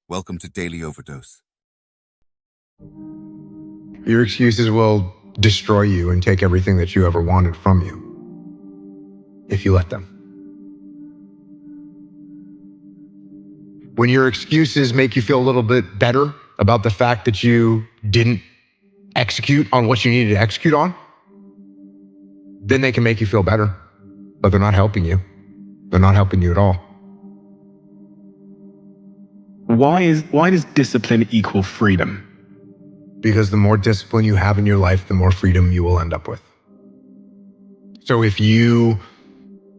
Welcome to Daily Overdose. Your excuses will destroy you and take everything that you ever wanted from you if you let them. When your excuses make you feel a little bit better about the fact that you didn't execute on what you needed to execute on, then they can make you feel better, but they're not helping you. They're not helping you at all. Why does discipline equal freedom? Because the more discipline you have in your life, the more freedom you will end up with. So if you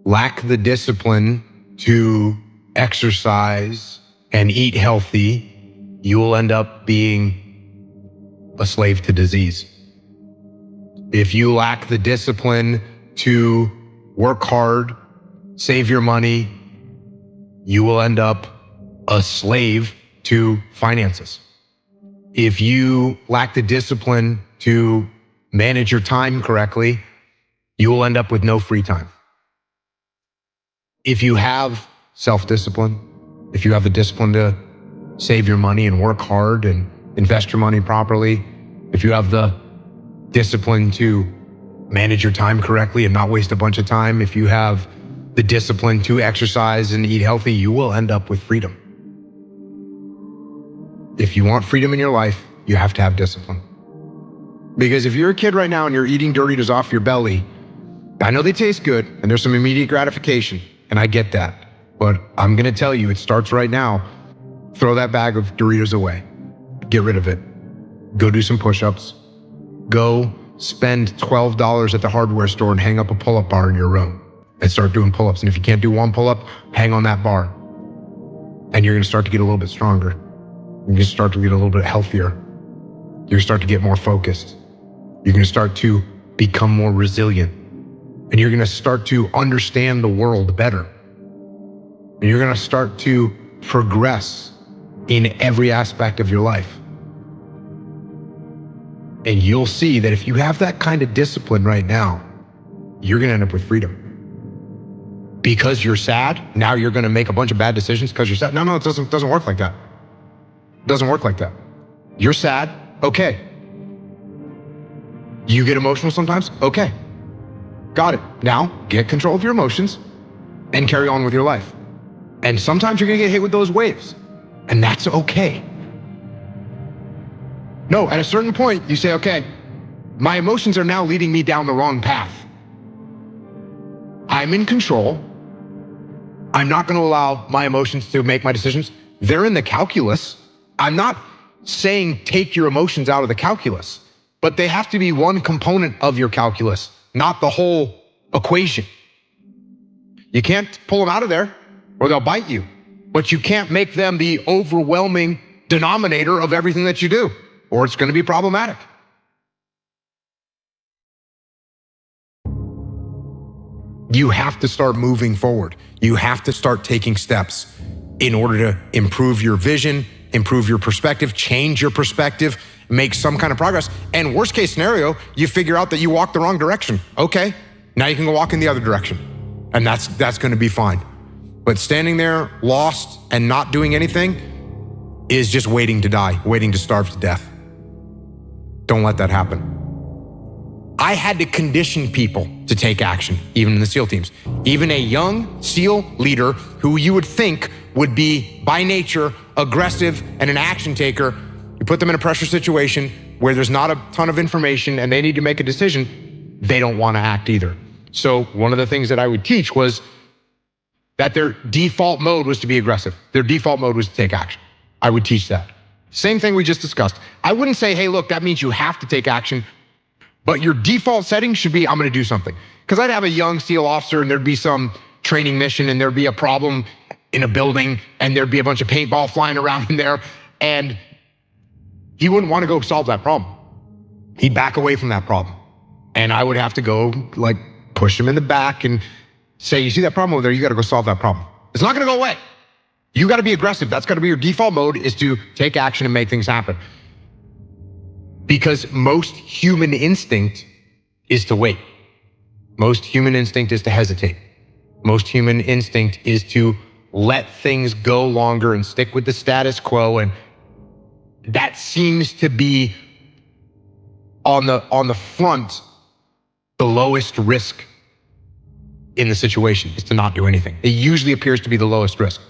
lack the discipline to exercise and eat healthy, you will end up being a slave to disease. If you lack the discipline to work hard, save your money, you will end up a slave to finances. If you lack the discipline to manage your time correctly, you will end up with no free time. If you have self-discipline, if you have the discipline to save your money and work hard and invest your money properly, if you have the discipline to manage your time correctly and not waste a bunch of time, if you have the discipline to exercise and eat healthy, you will end up with freedom. If you want freedom in your life, you have to have discipline. Because if you're a kid right now and you're eating Doritos off your belly, I know they taste good and there's some immediate gratification, and I get that. But I'm gonna tell you, it starts right now. Throw that bag of Doritos away. Get rid of it. Go do some push-ups. Go spend $12 at the hardware store and hang up a pull-up bar in your room and start doing pull-ups. And if you can't do one pull-up, hang on that bar. And you're gonna start to get a little bit stronger. You're gonna start to get a little bit healthier. You're gonna start to get more focused. You're gonna start to become more resilient. And you're gonna start to understand the world better. And you're gonna start to progress in every aspect of your life. And you'll see that if you have that kind of discipline right now, you're gonna end up with freedom. Because you're sad, now you're gonna make a bunch of bad decisions because you're sad. No, it doesn't work like that. It doesn't work like that. You're sad, okay. You get emotional sometimes, okay. Got it. Now, get control of your emotions and carry on with your life. And sometimes you're gonna get hit with those waves, and that's okay. No, at a certain point, you say, okay, my emotions are now leading me down the wrong path. I'm in control. I'm not gonna allow my emotions to make my decisions. They're in the calculus. I'm not saying take your emotions out of the calculus, but they have to be one component of your calculus, not the whole equation. You can't pull them out of there or they'll bite you, but you can't make them the overwhelming denominator of everything that you do, or it's going to be problematic. You have to start moving forward. You have to start taking steps in order to improve your vision, improve your perspective, change your perspective, make some kind of progress. And worst case scenario, you figure out that you walked the wrong direction. Okay, now you can go walk in the other direction. And that's going to be fine. But standing there lost and not doing anything is just waiting to die, waiting to starve to death. Don't let that happen. I had to condition people to take action, even in the SEAL teams. Even a young SEAL leader who you would think would be by nature aggressive and an action taker, you put them in a pressure situation where there's not a ton of information and they need to make a decision, they don't want to act either. So one of the things that I would teach was that their default mode was to be aggressive. Their default mode was to take action. I would teach that. Same thing we just discussed. I wouldn't say, hey, look, that means you have to take action, but your default setting should be, I'm gonna do something. Because I'd have a young SEAL officer and there'd be some training mission and there'd be a problem in a building and there'd be a bunch of paintball flying around in there, and he wouldn't want to go solve that problem. He'd back away from that problem. And I would have to go like push him in the back and say, you see that problem over there, you gotta go solve that problem. It's not gonna go away. You gotta be aggressive. That's gotta be your default mode, is to take action and make things happen. Because most human instinct is to wait. Most human instinct is to hesitate. Most human instinct is to let things go longer and stick with the status quo. And that seems to be on the front, the lowest risk in the situation is to not do anything. It usually appears to be the lowest risk.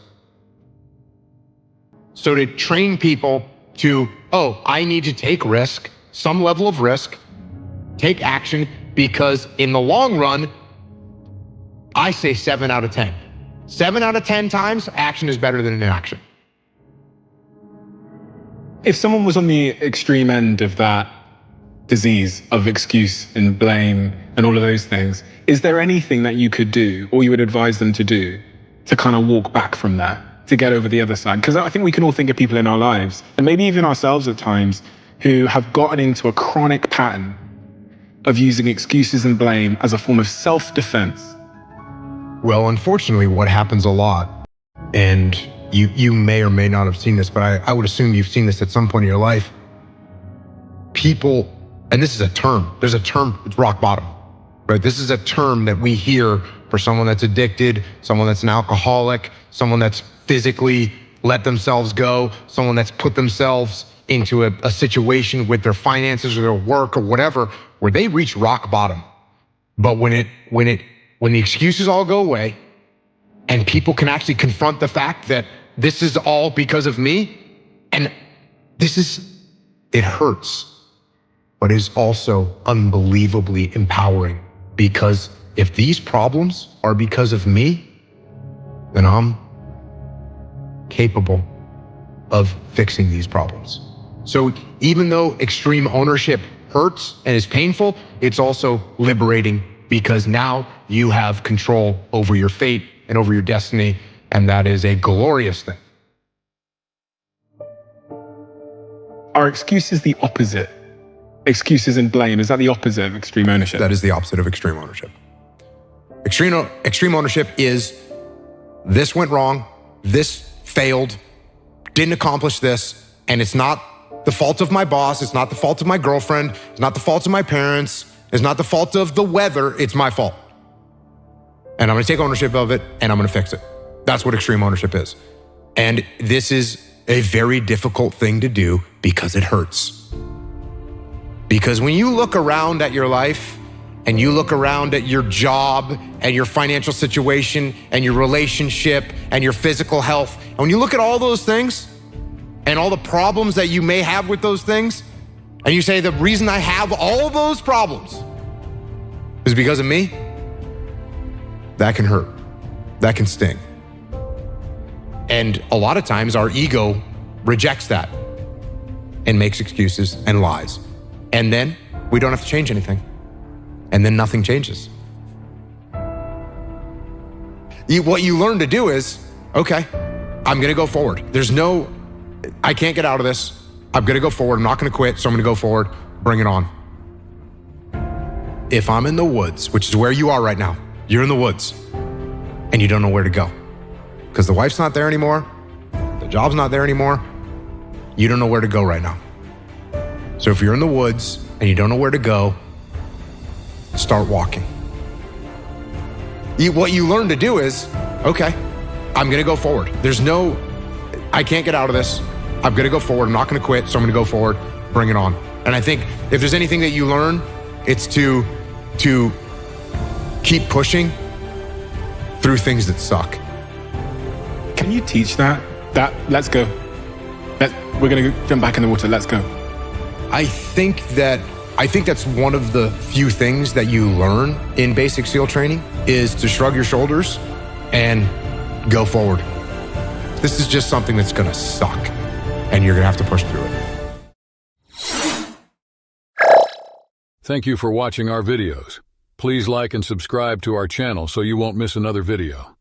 So to train people to, oh, I need to take risk, some level of risk, take action, because in the long run, I say 7 out of 10. 7 out of 10 times, action is better than inaction. If someone was on the extreme end of that disease of excuse and blame and all of those things, is there anything that you could do or you would advise them to do to kind of walk back from that, to get over the other side? Because I think we can all think of people in our lives, and maybe even ourselves at times, who have gotten into a chronic pattern of using excuses and blame as a form of self-defense. Well, unfortunately, what happens a lot, and you may or may not have seen this, but I would assume you've seen this at some point in your life. People, and this is a term, there's a term, it's rock bottom, right? This is a term that we hear for someone that's addicted, someone that's an alcoholic, someone that's physically let themselves go, someone that's put themselves into a situation with their finances or their work or whatever, where they reach rock bottom. But when the excuses all go away and people can actually confront the fact that this is all because of me, and it hurts, but is also unbelievably empowering, because if these problems are because of me, then I'm capable of fixing these problems. So even though extreme ownership hurts and is painful, it's also liberating, because now you have control over your fate and over your destiny, and that is a glorious thing. Are excuses the opposite? Excuses and blame, is that the opposite of extreme ownership? That is the opposite of extreme ownership. Extreme ownership is, this went wrong, this failed, didn't accomplish this, and it's not the fault of my boss, it's not the fault of my girlfriend, it's not the fault of my parents, it's not the fault of the weather, it's my fault. And I'm gonna take ownership of it and I'm gonna fix it. That's what extreme ownership is. And this is a very difficult thing to do because it hurts. Because when you look around at your life and you look around at your job and your financial situation and your relationship and your physical health, and when you look at all those things and all the problems that you may have with those things, and you say, the reason I have all those problems is because of me, that can hurt. That can sting. And a lot of times our ego rejects that and makes excuses and lies. And then we don't have to change anything. And then nothing changes. What you learn to do is, okay, I'm gonna go forward. I can't get out of this. I'm gonna go forward. I'm not gonna quit, so I'm gonna go forward. Bring it on. If I'm in the woods, which is where you are right now, you're in the woods and you don't know where to go because the wife's not there anymore, the job's not there anymore, you don't know where to go right now. So if you're in the woods and you don't know where to go, start walking. What you learn to do is, okay, I'm gonna go forward. I can't get out of this. I'm gonna go forward. I'm not gonna quit, so I'm gonna go forward. Bring it on. And I think if there's anything that you learn, it's to keep pushing through things that suck. Can you teach that? Let's go. We're gonna jump back in the water. Let's go. I think that's one of the few things that you learn in basic SEAL training is to shrug your shoulders and go forward. This is just something that's gonna suck and you're gonna have to push through it. Thank you for watching our videos. Please like and subscribe to our channel so you won't miss another video.